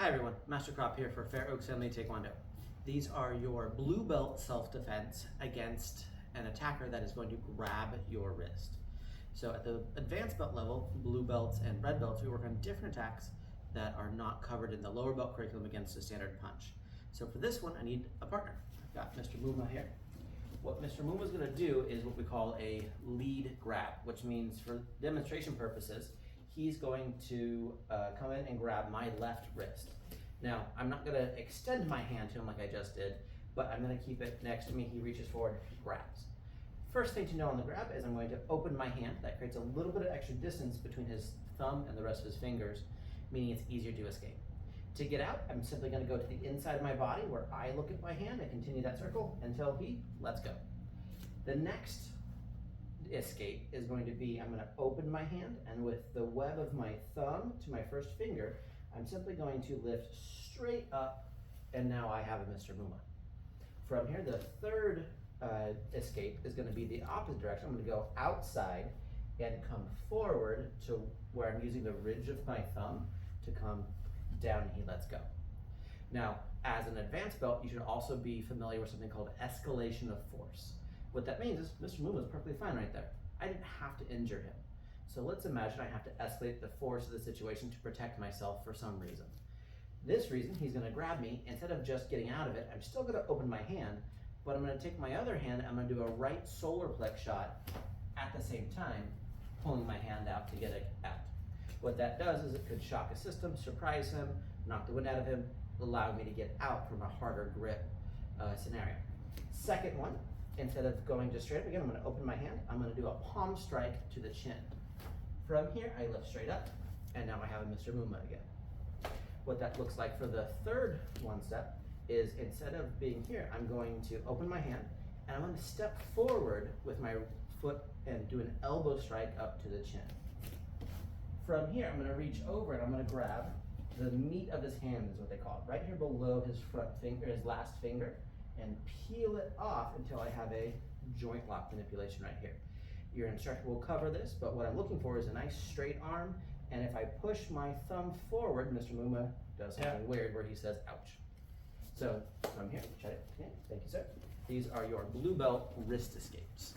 Hi everyone, Master Crop here for Fair Oaks Family Taekwondo. These are your blue belt self-defense against an attacker that is going to grab your wrist. So at the advanced belt level, blue belts and red belts, we work on different attacks that are not covered in the lower belt curriculum against a standard punch. So for this one, I need a partner. I've got Mr. Muma here. What Mr. Muma is going to do is what we call a lead grab, which means for demonstration purposes, he's going to come in and grab my left wrist. Now, I'm not going to extend my hand to him like I just did, but I'm going to keep it next to me. He reaches forward, grabs. First thing to know on the grab is I'm going to open my hand. That creates a little bit of extra distance between his thumb and the rest of his fingers, meaning it's easier to escape. To get out, I'm simply going to go to the inside of my body where I look at my hand and continue that circle until he lets go. The next escape is going to be, I'm going to open my hand, and with the web of my thumb to my first finger, I'm simply going to lift straight up, and now I have a Mr. Muma. From here, the third escape is going to be the opposite direction. I'm going to go outside and come forward to where I'm using the ridge of my thumb to come down, and he lets go. Now, as an advanced belt, you should also be familiar with something called escalation of force. What that means is Mr. Muma is perfectly fine right there. I didn't have to injure him. So let's imagine I have to escalate the force of the situation to protect myself for some reason. This reason, he's going to grab me. Instead of just getting out of it, I'm still going to open my hand, but I'm going to take my other hand, I'm going to do a right solar plex shot at the same time, pulling my hand out to get it out. What that does is it could shock a system, surprise him, knock the wind out of him, allow me to get out from a harder grip scenario. Second one, instead of going just straight up again, I'm going to open my hand. I'm going to do a palm strike to the chin. From here, I lift straight up, and now I have a Mr. Muma again. What that looks like for the third one step is instead of being here, I'm going to open my hand, and I'm going to step forward with my foot and do an elbow strike up to the chin. From here, I'm going to reach over and I'm going to grab the meat of his hand, is what they call it, right here below his front finger, his last finger, and peel it off until I have a joint lock manipulation right here. Your instructor will cover this, but what I'm looking for is a nice straight arm, and if I push my thumb forward, Mr. Muma does something weird where he says, ouch. So from here, check it. Okay, thank you, sir. These are your blue belt wrist escapes.